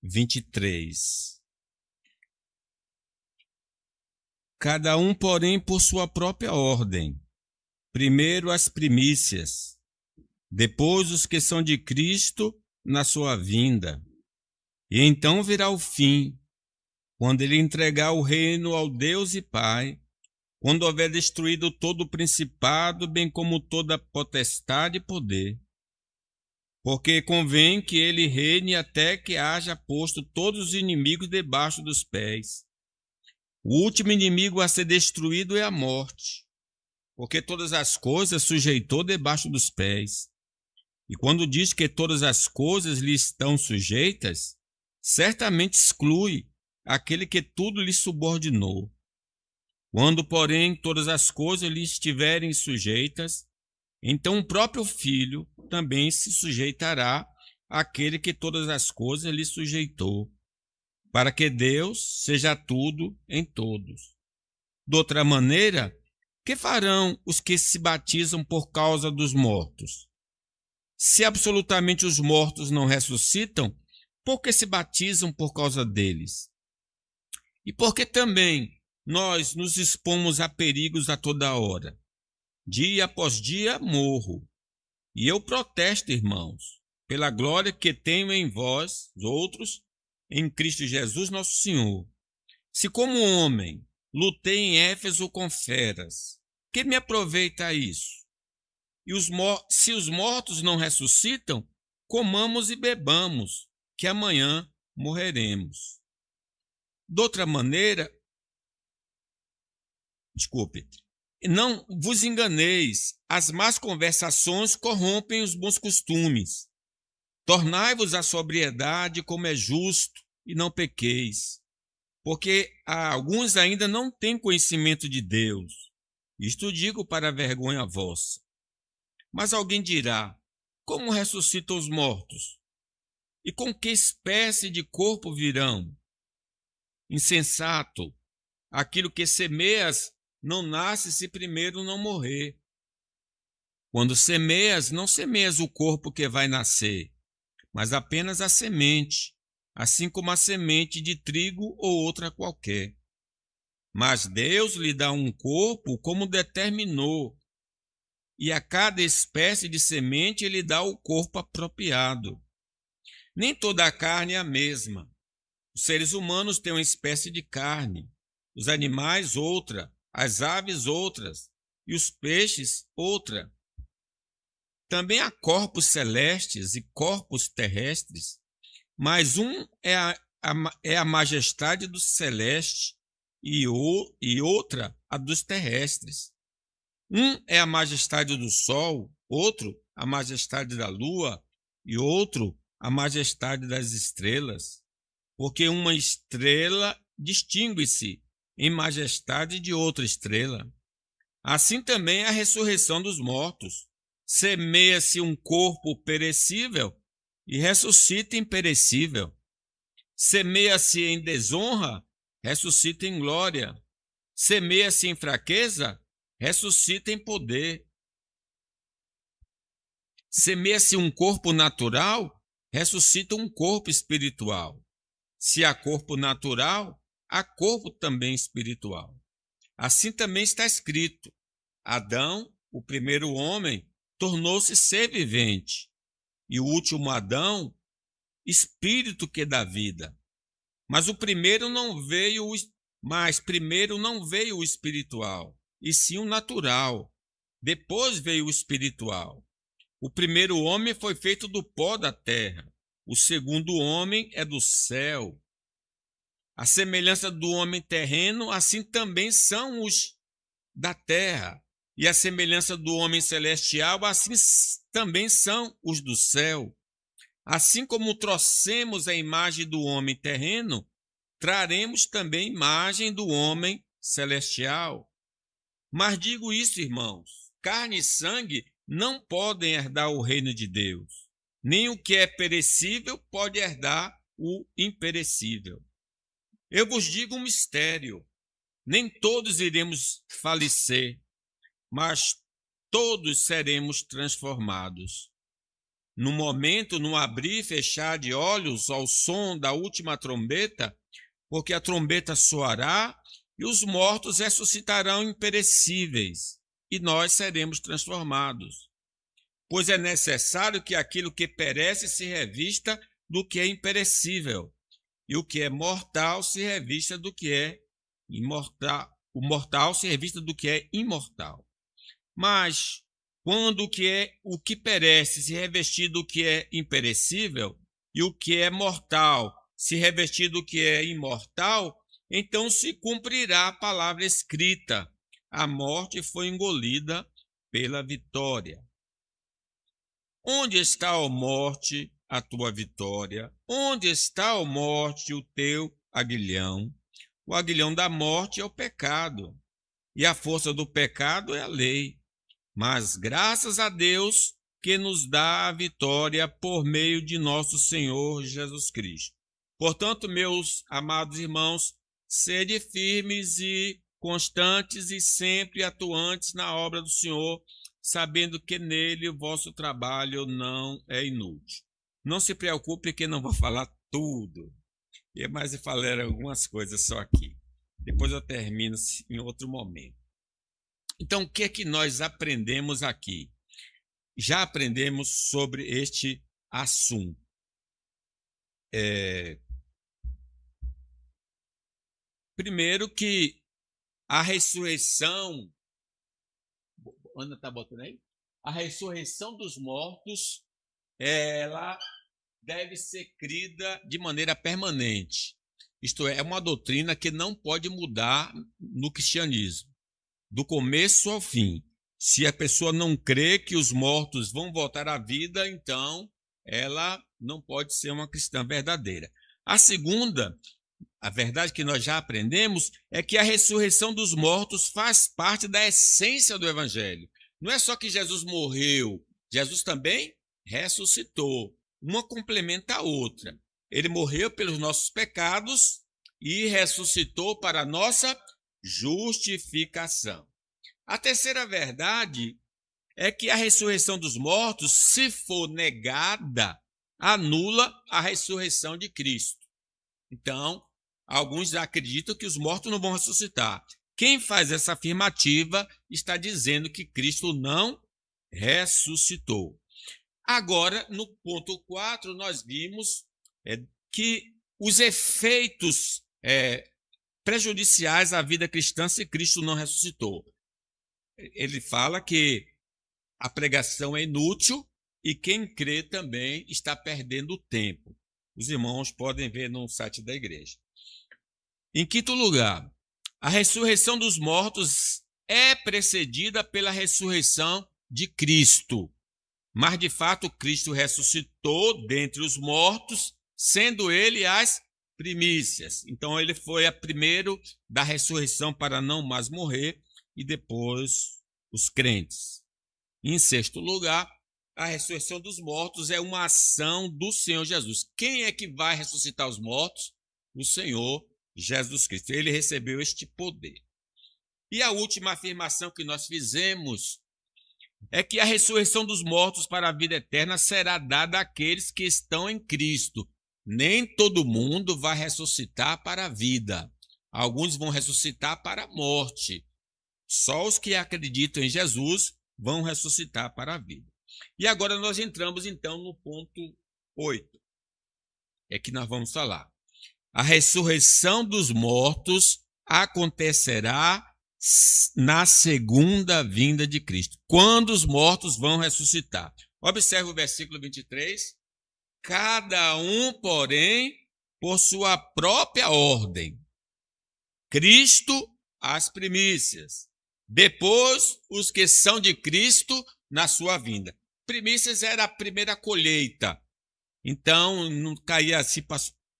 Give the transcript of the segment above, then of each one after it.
23. Cada um, porém, por sua própria ordem. Primeiro as primícias, depois os que são de Cristo na sua vinda. E então virá o fim, quando ele entregar o reino ao Deus e Pai, quando houver destruído todo o principado, bem como toda potestade e poder. Porque convém que ele reine até que haja posto todos os inimigos debaixo dos pés. O último inimigo a ser destruído é a morte, porque todas as coisas sujeitou debaixo dos pés. E quando diz que todas as coisas lhe estão sujeitas, certamente exclui aquele que tudo lhe subordinou. Quando, porém, todas as coisas lhe estiverem sujeitas, então o próprio Filho também se sujeitará àquele que todas as coisas lhe sujeitou, para que Deus seja tudo em todos. De outra maneira, que farão os que se batizam por causa dos mortos? Se absolutamente os mortos não ressuscitam, por que se batizam por causa deles? E por que também nós nos expomos a perigos a toda hora? Dia após dia morro. E eu protesto, irmãos, pela glória que tenho em vós, outros, em Cristo Jesus nosso Senhor. Se como homem lutei em Éfeso com feras, que me aproveita isso? E se os mortos não ressuscitam, comamos e bebamos, que amanhã morreremos. De outra maneira, não vos enganeis, as más conversações corrompem os bons costumes. Tornai-vos à sobriedade como é justo e não pequeis, porque alguns ainda não têm conhecimento de Deus. Isto digo para a vergonha vossa. Mas alguém dirá: como ressuscitam os mortos? E com que espécie de corpo virão? Insensato, aquilo que semeias não nasce se primeiro não morrer. Quando semeias, não semeias o corpo que vai nascer, mas apenas a semente, assim como a semente de trigo ou outra qualquer. Mas Deus lhe dá um corpo como determinou, e a cada espécie de semente ele dá o corpo apropriado. Nem toda a carne é a mesma. Os seres humanos têm uma espécie de carne, os animais outra, as aves outras e os peixes outra. Também há corpos celestes e corpos terrestres, mas um é a majestade do celeste e outra a dos terrestres. Um é a majestade do sol, outro a majestade da lua e outro a majestade das estrelas, porque uma estrela distingue-se em majestade de outra estrela. Assim também a ressurreição dos mortos. Semeia-se um corpo perecível e ressuscita imperecível. Semeia-se em desonra, ressuscita em glória. Semeia-se em fraqueza, ressuscita em poder. Semeia-se um corpo natural, ressuscita um corpo espiritual. Se há corpo natural, há corpo também espiritual. Assim também está escrito: Adão, o primeiro homem, tornou-se ser vivente, e o último Adão, espírito que dá vida. Mas primeiro não veio o espiritual, e sim o natural. Depois veio o espiritual. O primeiro homem foi feito do pó da terra, o segundo homem é do céu. A semelhança do homem terreno, assim também são os da terra. E a semelhança do homem celestial, assim também são os do céu. Assim como trouxemos a imagem do homem terreno, traremos também a imagem do homem celestial. Mas digo isso, irmãos: carne e sangue não podem herdar o reino de Deus, nem o que é perecível pode herdar o imperecível. Eu vos digo um mistério: nem todos iremos falecer, mas todos seremos transformados. no momento, no abrir e fechar de olhos, ao som da última trombeta, porque a trombeta soará e os mortos ressuscitarão imperecíveis, e nós seremos transformados. Pois é necessário que aquilo que perece se revista do que é imperecível, e o que é mortal se revista do que é imortal. O mortal se revista do que é imortal. Mas quando o que perece se revestir do que é imperecível, e o que é mortal se revestir do que é imortal, então se cumprirá a palavra escrita: a morte foi engolida pela vitória. Onde está, ó morte, a tua vitória? Onde está, ó morte, o teu aguilhão? O aguilhão da morte é o pecado, e a força do pecado é a lei. Mas graças a Deus que nos dá a vitória por meio de nosso Senhor Jesus Cristo. Portanto, meus amados irmãos, sede firmes e constantes e sempre atuantes na obra do Senhor, sabendo que nele o vosso trabalho não é inútil. Não se preocupe que não vou falar tudo, mas eu falei algumas coisas só aqui. Depois eu termino em outro momento. Então, o que é que nós aprendemos aqui? Já aprendemos sobre este assunto. Primeiro que a ressurreição... Ana está botando aí? A ressurreição dos mortos, ela deve ser crida de maneira permanente. Isto é uma doutrina que não pode mudar no cristianismo, do começo ao fim. Se a pessoa não crê que os mortos vão voltar à vida, então ela não pode ser uma cristã verdadeira. A segunda, a verdade que nós já aprendemos, é que a ressurreição dos mortos faz parte da essência do Evangelho. Não é só que Jesus morreu, Jesus também ressuscitou. Uma complementa a outra. Ele morreu pelos nossos pecados e ressuscitou para a nossa justificação. A terceira verdade é que a ressurreição dos mortos, se for negada, anula a ressurreição de Cristo. Então, alguns acreditam que os mortos não vão ressuscitar. Quem faz essa afirmativa está dizendo que Cristo não ressuscitou. Agora, no ponto 4, nós vimos que os efeitos prejudiciais à vida cristã se Cristo não ressuscitou. Ele fala que a pregação é inútil e quem crê também está perdendo tempo. Os irmãos podem ver no site da igreja. Em quinto lugar, a ressurreição dos mortos é precedida pela ressurreição de Cristo. Mas, de fato, Cristo ressuscitou dentre os mortos, sendo ele as primícias. Então, ele foi a primeiro da ressurreição para não mais morrer, e depois os crentes. Em sexto lugar, a ressurreição dos mortos é uma ação do Senhor Jesus. Quem é que vai ressuscitar os mortos? O Senhor Jesus Cristo. Ele recebeu este poder. E a última afirmação que nós fizemos é que a ressurreição dos mortos para a vida eterna será dada àqueles que estão em Cristo. Nem todo mundo vai ressuscitar para a vida. Alguns vão ressuscitar para a morte. Só os que acreditam em Jesus vão ressuscitar para a vida. E agora nós entramos, então, no ponto 8. É que nós vamos falar. A ressurreição dos mortos acontecerá na segunda vinda de Cristo, quando os mortos vão ressuscitar. Observe o versículo 23. Cada um, porém, por sua própria ordem. Cristo, as primícias. Depois, os que são de Cristo na sua vinda. Primícias era a primeira colheita. Então, não caía assim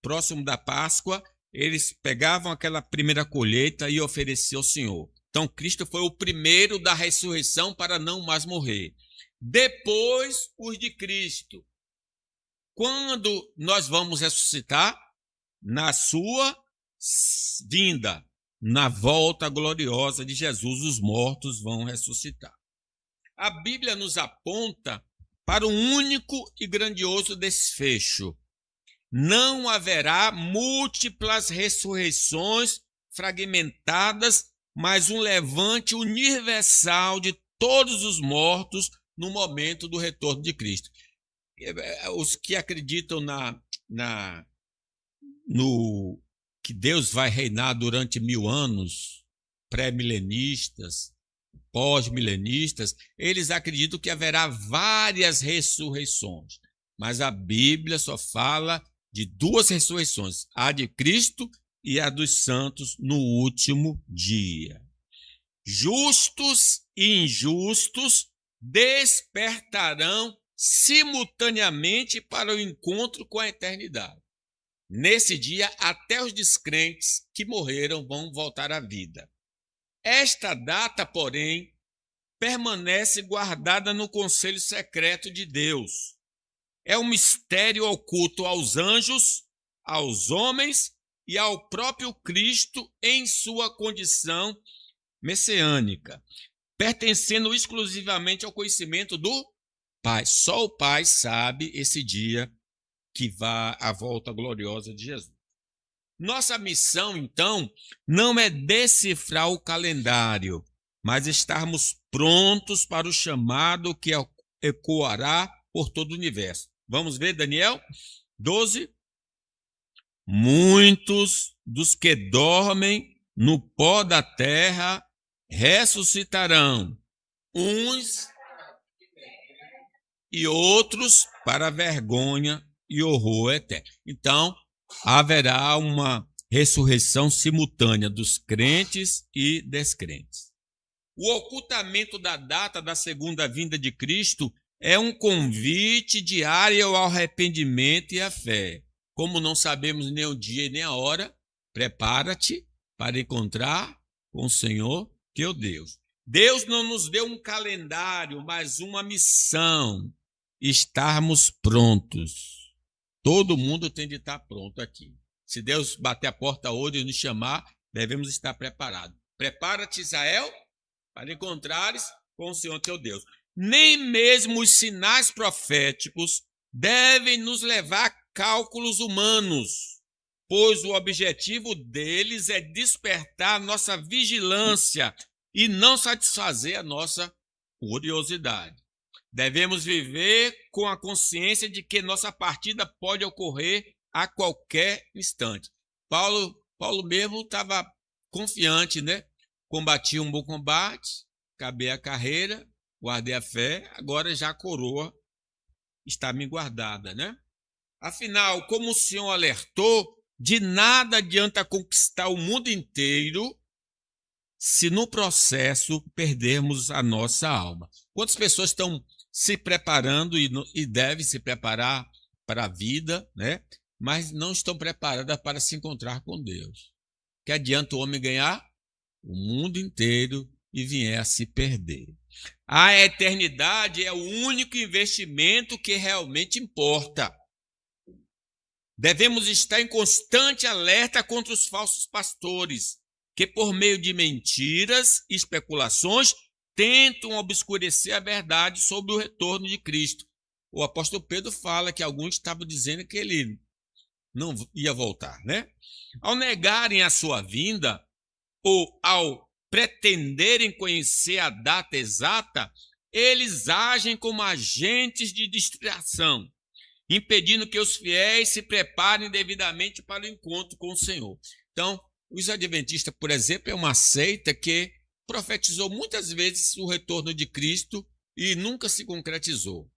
próximo da Páscoa, eles pegavam aquela primeira colheita e ofereciam ao Senhor. Então, Cristo foi o primeiro da ressurreição para não mais morrer. Depois, os de Cristo. Quando nós vamos ressuscitar? Na sua vinda, na volta gloriosa de Jesus, os mortos vão ressuscitar. A Bíblia nos aponta para um único e grandioso desfecho. Não haverá múltiplas ressurreições fragmentadas, mas um levante universal de todos os mortos no momento do retorno de Cristo. Os que acreditam no que Deus vai reinar durante 1000 anos, pré-milenistas, pós-milenistas, eles acreditam que haverá várias ressurreições, mas a Bíblia só fala de 2 ressurreições, a de Cristo e a dos santos no último dia. Justos e injustos despertarão simultaneamente para o encontro com a eternidade. Nesse dia, até os descrentes que morreram vão voltar à vida. Esta data, porém, permanece guardada no conselho secreto de Deus. É um mistério oculto aos anjos, aos homens e ao próprio Cristo em sua condição messiânica, pertencendo exclusivamente ao conhecimento do Pai. Só o Pai sabe esse dia que vá à volta gloriosa de Jesus. Nossa missão, então, não é decifrar o calendário, mas estarmos prontos para o chamado que ecoará por todo o universo. Vamos ver, Daniel 12. Muitos dos que dormem no pó da terra ressuscitarão, uns e outros para vergonha e horror eterno. Então, haverá uma ressurreição simultânea dos crentes e descrentes. O ocultamento da data da segunda vinda de Cristo é um convite diário ao arrependimento e à fé. Como não sabemos nem o dia nem a hora, prepara-te para encontrar com o Senhor teu Deus. Deus não nos deu um calendário, mas uma missão: estarmos prontos. Todo mundo tem de estar pronto aqui. Se Deus bater a porta hoje e nos chamar, devemos estar preparados. Prepara-te, Israel, para encontrares com o Senhor teu Deus. Nem mesmo os sinais proféticos devem nos levar a cálculos humanos, pois o objetivo deles é despertar a nossa vigilância e não satisfazer a nossa curiosidade. Devemos viver com a consciência de que nossa partida pode ocorrer a qualquer instante. Paulo mesmo estava confiante, né? Combati um bom combate, acabei a carreira, guardei a fé, agora já a coroa está me guardada, né? Afinal, como o Senhor alertou, de nada adianta conquistar o mundo inteiro se no processo perdermos a nossa alma. Quantas pessoas estão se preparando e devem se preparar para a vida, né? Mas não estão preparadas para se encontrar com Deus. Que adianta o homem ganhar o mundo inteiro e vier a se perder? A eternidade é o único investimento que realmente importa. Devemos estar em constante alerta contra os falsos pastores, que por meio de mentiras e especulações tentam obscurecer a verdade sobre o retorno de Cristo. O apóstolo Pedro fala que alguns estavam dizendo que ele não ia voltar, né? Ao negarem a sua vinda ou ao pretenderem conhecer a data exata, eles agem como agentes de distração, impedindo que os fiéis se preparem devidamente para o encontro com o Senhor. Então, os adventistas, por exemplo, é uma seita que profetizou muitas vezes o retorno de Cristo e nunca se concretizou.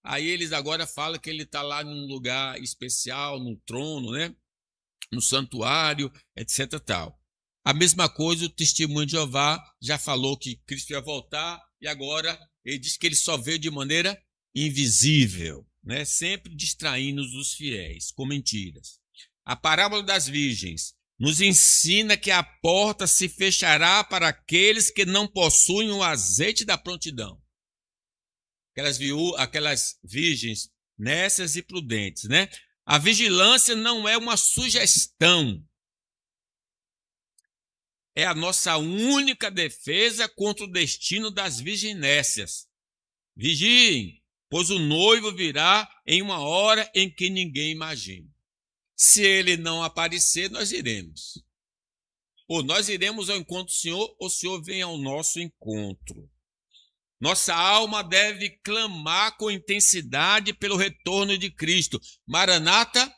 Aí eles agora falam que ele está lá num lugar especial, no trono, né? No santuário, etc. Tal. A mesma coisa, o Testemunho de Jeová já falou que Cristo ia voltar e agora ele diz que ele só veio de maneira invisível, né? Sempre distraindo os fiéis com mentiras. A parábola das virgens nos ensina que a porta se fechará para aqueles que não possuem o azeite da prontidão. Aquelas virgens nécias e prudentes, né? A vigilância não é uma sugestão. É a nossa única defesa contra o destino das virgens nécias. Vigiem, pois o noivo virá em uma hora em que ninguém imagina. Se ele não aparecer, nós iremos. Ou nós iremos ao encontro do Senhor, ou o Senhor vem ao nosso encontro. Nossa alma deve clamar com intensidade pelo retorno de Cristo. Maranata,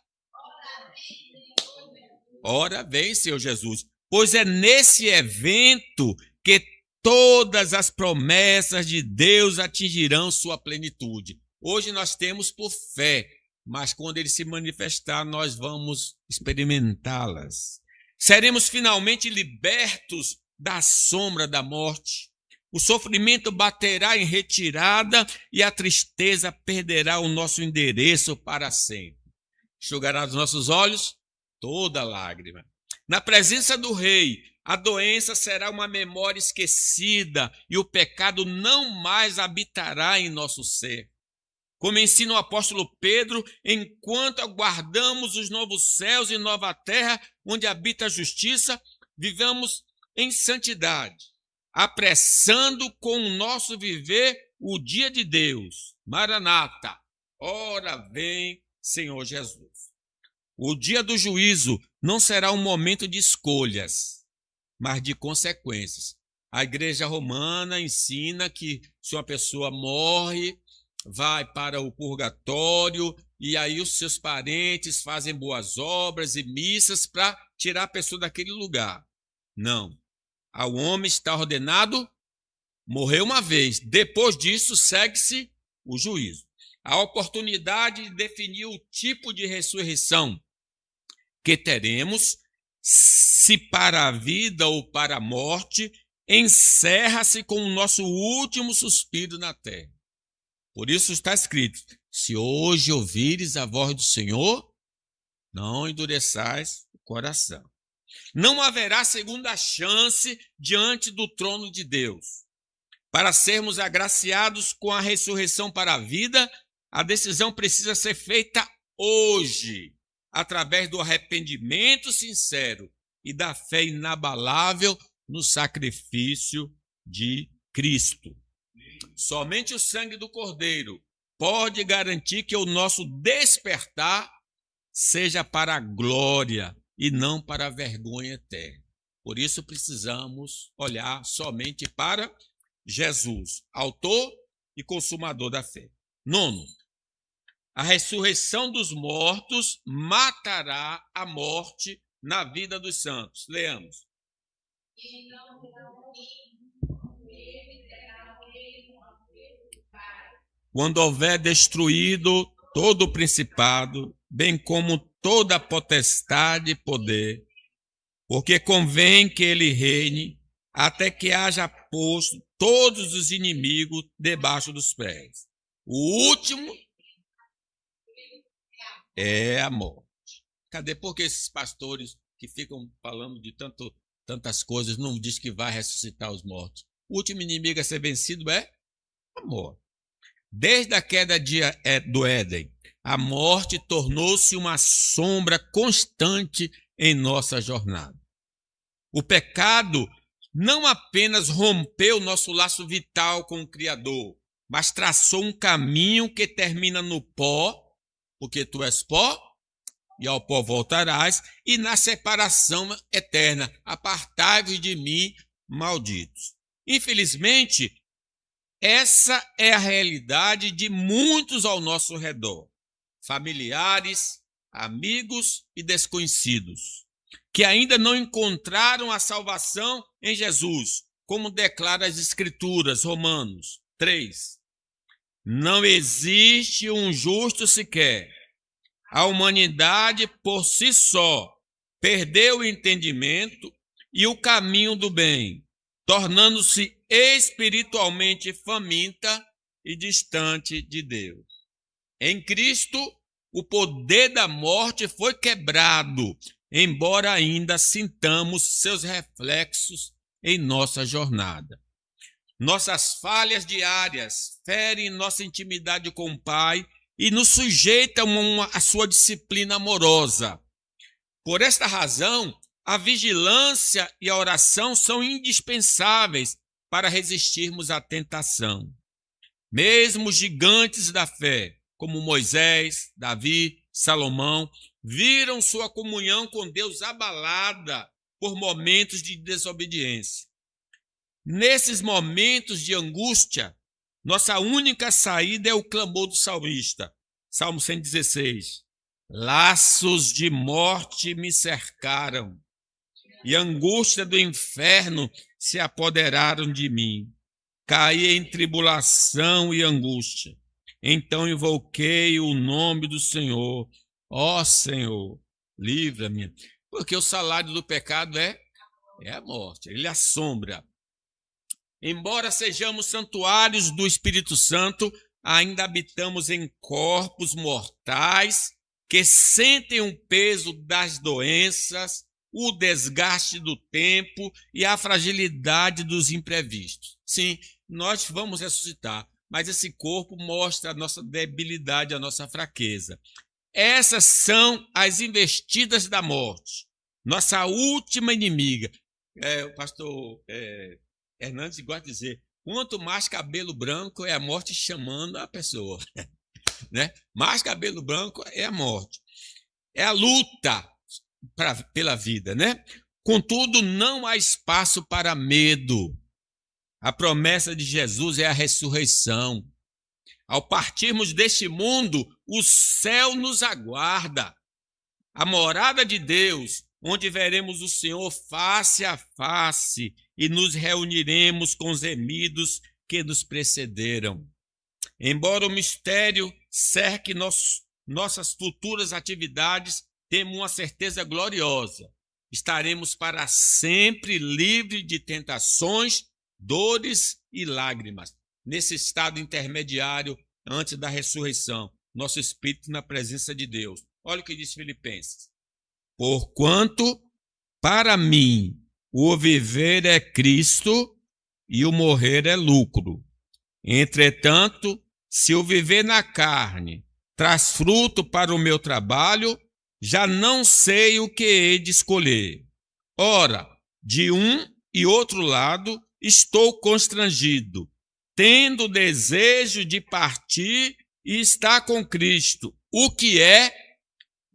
ora vem, Senhor Jesus. Pois é nesse evento que todas as promessas de Deus atingirão sua plenitude. Hoje nós temos por fé, mas quando ele se manifestar, nós vamos experimentá-las. Seremos finalmente libertos da sombra da morte. O sofrimento baterá em retirada e a tristeza perderá o nosso endereço para sempre. Enxugará dos nossos olhos toda lágrima. Na presença do Rei, a doença será uma memória esquecida e o pecado não mais habitará em nosso ser. Como ensina o apóstolo Pedro, enquanto aguardamos os novos céus e nova terra, onde habita a justiça, vivamos em santidade, apressando com o nosso viver o dia de Deus. Maranata, ora vem, Senhor Jesus. O dia do juízo não será um momento de escolhas, mas de consequências. A igreja romana ensina que se uma pessoa morre, vai para o purgatório e aí os seus parentes fazem boas obras e missas para tirar a pessoa daquele lugar. Não. Ao homem está ordenado morrer uma vez. Depois disso, segue-se o juízo. A oportunidade de definir o tipo de ressurreição que teremos, se para a vida ou para a morte, encerra-se com o nosso último suspiro na terra. Por isso está escrito: se hoje ouvires a voz do Senhor, não endureçais o coração. Não haverá segunda chance diante do trono de Deus. Para sermos agraciados com a ressurreição para a vida, a decisão precisa ser feita hoje, através do arrependimento sincero e da fé inabalável no sacrifício de Cristo. Somente o sangue do Cordeiro pode garantir que o nosso despertar seja para a glória e não para a vergonha eterna. Por isso precisamos olhar somente para Jesus, autor e consumador da fé. 9. A ressurreição dos mortos matará a morte na vida dos santos. Leamos. Quando houver destruído todo o principado, bem como toda a potestade e poder, porque convém que ele reine até que haja posto todos os inimigos debaixo dos pés. O último é a morte. Cadê? Porque esses pastores que ficam falando de tantas coisas não diz que vai ressuscitar os mortos? O último inimigo a ser vencido é a morte. Desde a queda do Éden, a morte tornou-se uma sombra constante em nossa jornada. O pecado não apenas rompeu nosso laço vital com o Criador, mas traçou um caminho que termina no pó, porque tu és pó, e ao pó voltarás, e na separação eterna, apartai-vos de mim, malditos. Infelizmente, essa é a realidade de muitos ao nosso redor, familiares, amigos e desconhecidos, que ainda não encontraram a salvação em Jesus, como declara as Escrituras, Romanos 3. Não existe um justo sequer. A humanidade por si só perdeu o entendimento e o caminho do bem, tornando-se espiritualmente faminta e distante de Deus. Em Cristo, o poder da morte foi quebrado, embora ainda sintamos seus reflexos em nossa jornada. Nossas falhas diárias ferem nossa intimidade com o Pai e nos sujeitam a sua disciplina amorosa. Por esta razão, a vigilância e a oração são indispensáveis para resistirmos à tentação. Mesmo os gigantes da fé, como Moisés, Davi, Salomão, viram sua comunhão com Deus abalada por momentos de desobediência. Nesses momentos de angústia, nossa única saída é o clamor do salmista. Salmo 116. Laços de morte me cercaram, e a angústia do inferno se apoderaram de mim. Caí em tribulação e angústia. Então invoquei o nome do Senhor. Ó Senhor, livra-me. Porque o salário do pecado é a morte, ele assombra. Embora sejamos santuários do Espírito Santo, ainda habitamos em corpos mortais que sentem o peso das doenças, o desgaste do tempo e a fragilidade dos imprevistos. Sim, nós vamos ressuscitar, mas esse corpo mostra a nossa debilidade, a nossa fraqueza. Essas são as investidas da morte, nossa última inimiga. O pastor Hernandes gosta de dizer, quanto mais cabelo branco é a morte chamando a pessoa. Né? Mais cabelo branco é a morte. É a luta pela vida, né? Contudo, não há espaço para medo. A promessa de Jesus é a ressurreição. Ao partirmos deste mundo, o céu nos aguarda. A morada de Deus, onde veremos o Senhor face a face e nos reuniremos com os remidos que nos precederam. Embora o mistério cerque nossas futuras atividades, temos uma certeza gloriosa. Estaremos para sempre livres de tentações, dores e lágrimas. Nesse estado intermediário, antes da ressurreição, nosso espírito na presença de Deus. Olha o que diz Filipenses. Porquanto, para mim, o viver é Cristo e o morrer é lucro. Entretanto, se o viver na carne traz fruto para o meu trabalho, já não sei o que hei de escolher. Ora, de um e outro lado, estou constrangido, tendo desejo de partir e estar com Cristo, o que é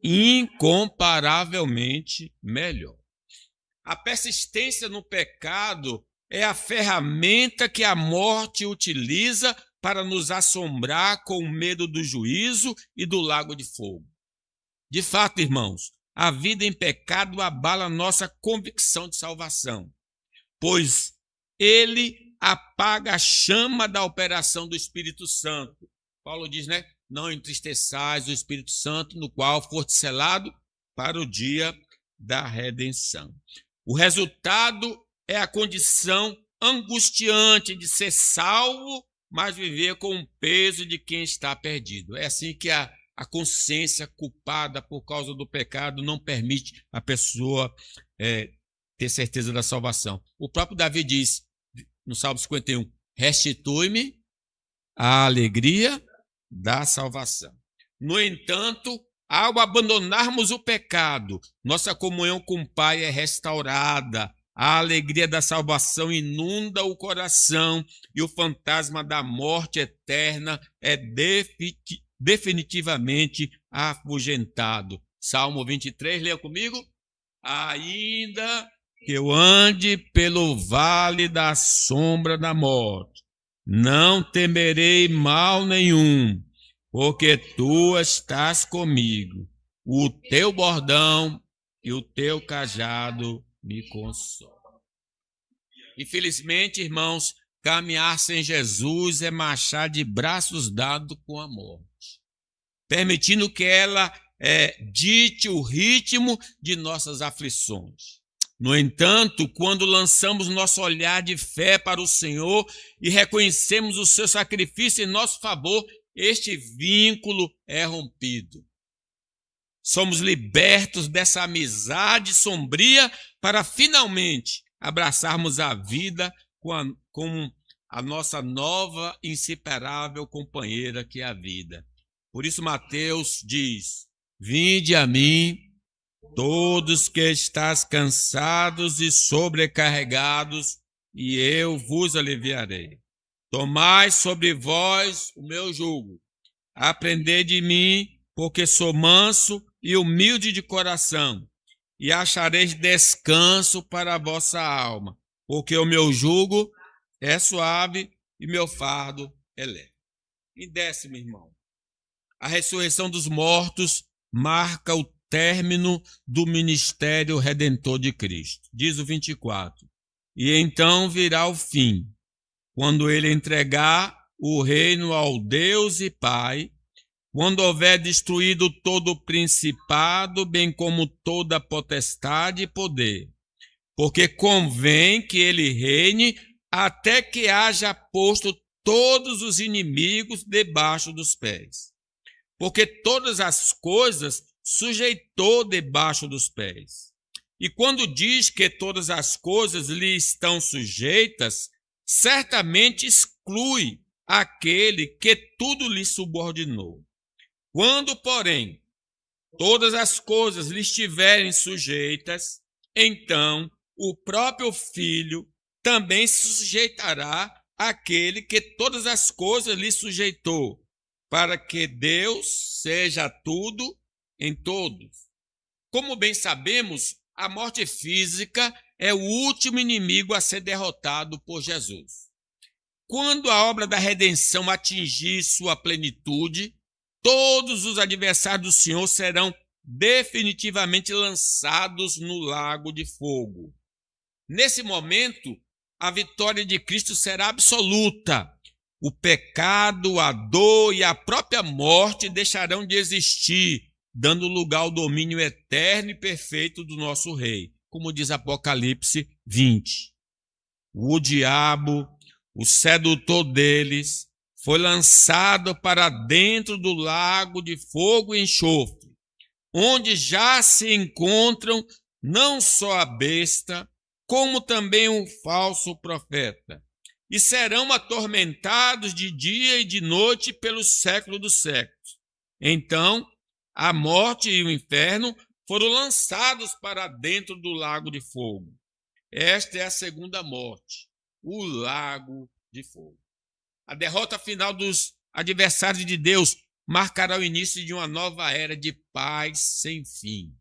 incomparavelmente melhor. A persistência no pecado é a ferramenta que a morte utiliza para nos assombrar com o medo do juízo e do lago de fogo. De fato, irmãos, a vida em pecado abala nossa convicção de salvação, pois ele apaga a chama da operação do Espírito Santo. Paulo diz, né? Não entristeçais o Espírito Santo, no qual foste selado para o dia da redenção. O resultado é a condição angustiante de ser salvo, mas viver com o peso de quem está perdido. É assim que a consciência culpada por causa do pecado não permite a pessoa ter certeza da salvação. O próprio Davi diz, no Salmo 51, restitui-me a alegria da salvação. No entanto, ao abandonarmos o pecado, nossa comunhão com o Pai é restaurada, a alegria da salvação inunda o coração e o fantasma da morte eterna é definitivamente afugentado. Salmo 23, leia comigo. Ainda que eu ande pelo vale da sombra da morte, não temerei mal nenhum, porque tu estás comigo. O teu bordão e o teu cajado me consolam. Infelizmente, irmãos, caminhar sem Jesus é marchar de braços dados com a morte, permitindo que ela dite o ritmo de nossas aflições. No entanto, quando lançamos nosso olhar de fé para o Senhor e reconhecemos o seu sacrifício em nosso favor, este vínculo é rompido. Somos libertos dessa amizade sombria para finalmente abraçarmos a vida com a nossa nova, inseparável companheira que é a vida. Por isso Mateus diz, vinde a mim, todos que estáis cansados e sobrecarregados, e eu vos aliviarei. Tomai sobre vós o meu jugo. Aprendei de mim, porque sou manso e humilde de coração, e achareis descanso para a vossa alma, porque o meu jugo é suave e meu fardo é leve. Em 10º, irmão, a ressurreição dos mortos marca o término do ministério redentor de Cristo. Diz o 24. E então virá o fim, quando ele entregar o reino ao Deus e Pai, quando houver destruído todo o principado, bem como toda potestade e poder, porque convém que ele reine até que haja posto todos os inimigos debaixo dos pés. Porque todas as coisas sujeitou debaixo dos pés. E quando diz que todas as coisas lhe estão sujeitas, certamente exclui aquele que tudo lhe subordinou. Quando, porém, todas as coisas lhe estiverem sujeitas, então o próprio Filho também se sujeitará àquele que todas as coisas lhe sujeitou, para que Deus seja tudo em todos. Como bem sabemos, a morte física é o último inimigo a ser derrotado por Jesus. Quando a obra da redenção atingir sua plenitude, todos os adversários do Senhor serão definitivamente lançados no lago de fogo. Nesse momento, a vitória de Cristo será absoluta. O pecado, a dor e a própria morte deixarão de existir, dando lugar ao domínio eterno e perfeito do nosso Rei, como diz Apocalipse 20. O diabo, o sedutor deles, foi lançado para dentro do lago de fogo e enxofre, onde já se encontram não só a besta, como também um falso profeta, e serão atormentados de dia e de noite pelos séculos dos séculos. Então, a morte e o inferno foram lançados para dentro do lago de fogo. Esta é a segunda morte, o lago de fogo. A derrota final dos adversários de Deus marcará o início de uma nova era de paz sem fim.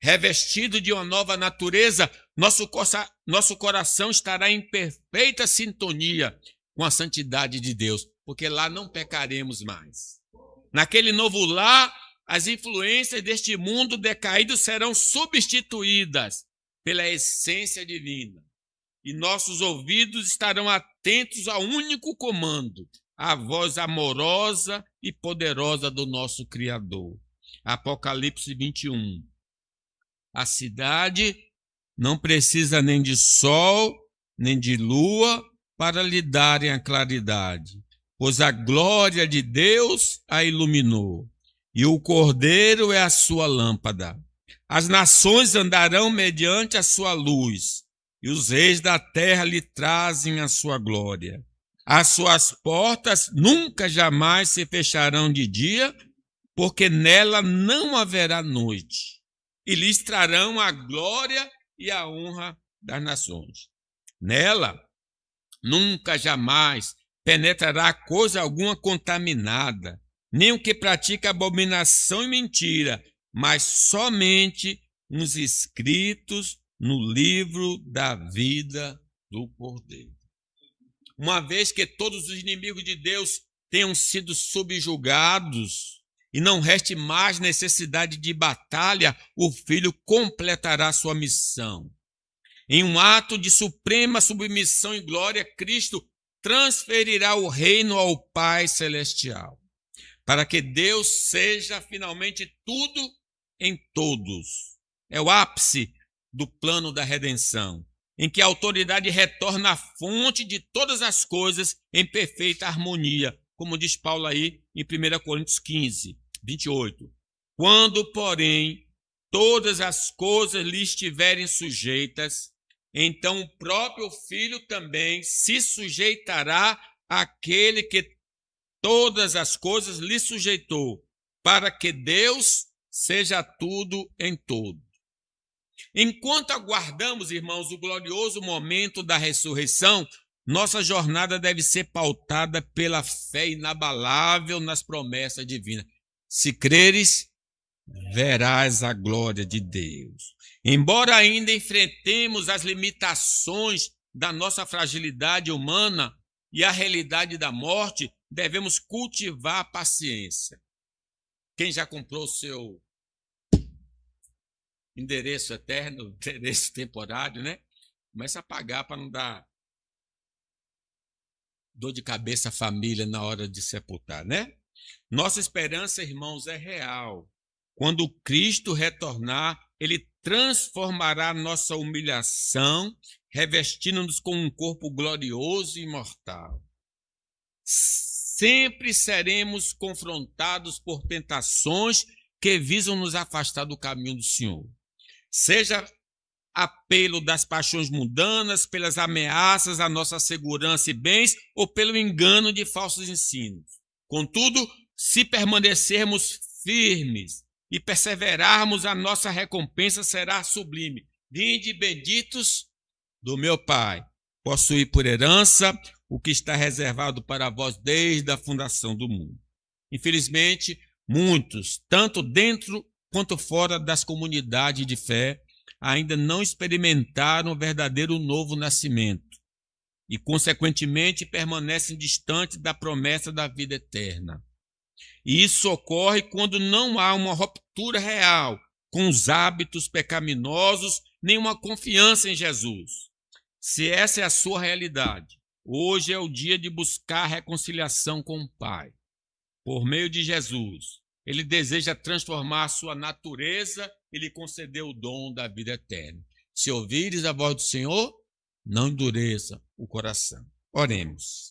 Revestido de uma nova natureza, nosso coração estará em perfeita sintonia com a santidade de Deus, porque lá não pecaremos mais. Naquele novo lar, as influências deste mundo decaído serão substituídas pela essência divina. E nossos ouvidos estarão atentos ao único comando, a voz amorosa e poderosa do nosso Criador. Apocalipse 21. A cidade não precisa nem de sol, nem de lua para lhe darem a claridade, pois a glória de Deus a iluminou, e o Cordeiro é a sua lâmpada. As nações andarão mediante a sua luz, e os reis da terra lhe trazem a sua glória. As suas portas nunca jamais se fecharão de dia, porque nela não haverá noite. E lhes trarão a glória e a honra das nações. Nela nunca jamais penetrará coisa alguma contaminada, nem o que pratica abominação e mentira, mas somente uns escritos no livro da vida do Cordeiro. Uma vez que todos os inimigos de Deus tenham sido subjugados e não reste mais necessidade de batalha, o Filho completará sua missão. Em um ato de suprema submissão e glória, Cristo transferirá o reino ao Pai Celestial, para que Deus seja finalmente tudo em todos. É o ápice do plano da redenção, em que a autoridade retorna à fonte de todas as coisas em perfeita harmonia, como diz Paulo aí em 1 Coríntios 15, 28. Quando, porém, todas as coisas lhe estiverem sujeitas, então o próprio Filho também se sujeitará àquele que todas as coisas lhe sujeitou, para que Deus seja tudo em todo. Enquanto aguardamos, irmãos, o glorioso momento da ressurreição, Nossa jornada deve ser pautada pela fé inabalável nas promessas divinas. Se creres, verás a glória de Deus. Embora ainda enfrentemos as limitações da nossa fragilidade humana e a realidade da morte, devemos cultivar a paciência. Quem já comprou o seu endereço eterno, endereço temporário, né? Começa a pagar para não dar dor de cabeça à família na hora de sepultar, né? Nossa esperança, irmãos, é real. Quando Cristo retornar, ele transformará nossa humilhação, revestindo-nos com um corpo glorioso e imortal. Sempre seremos confrontados por tentações que visam nos afastar do caminho do Senhor. Seja apelo das paixões mundanas, pelas ameaças à nossa segurança e bens, ou pelo engano de falsos ensinos. Contudo, se permanecermos firmes e perseverarmos, a nossa recompensa será sublime. Vinde, benditos do meu Pai, possuí por herança o que está reservado para vós desde a fundação do mundo. Infelizmente, muitos, tanto dentro quanto fora das comunidades de fé, ainda não experimentaram o verdadeiro novo nascimento e, consequentemente, permanecem distantes da promessa da vida eterna. E isso ocorre quando não há uma ruptura real com os hábitos pecaminosos, nem uma confiança em Jesus. Se essa é a sua realidade, hoje é o dia de buscar reconciliação com o Pai. Por meio de Jesus, ele deseja transformar a sua natureza e lhe conceder o dom da vida eterna. Se ouvires a voz do Senhor, não endureça o coração. Oremos.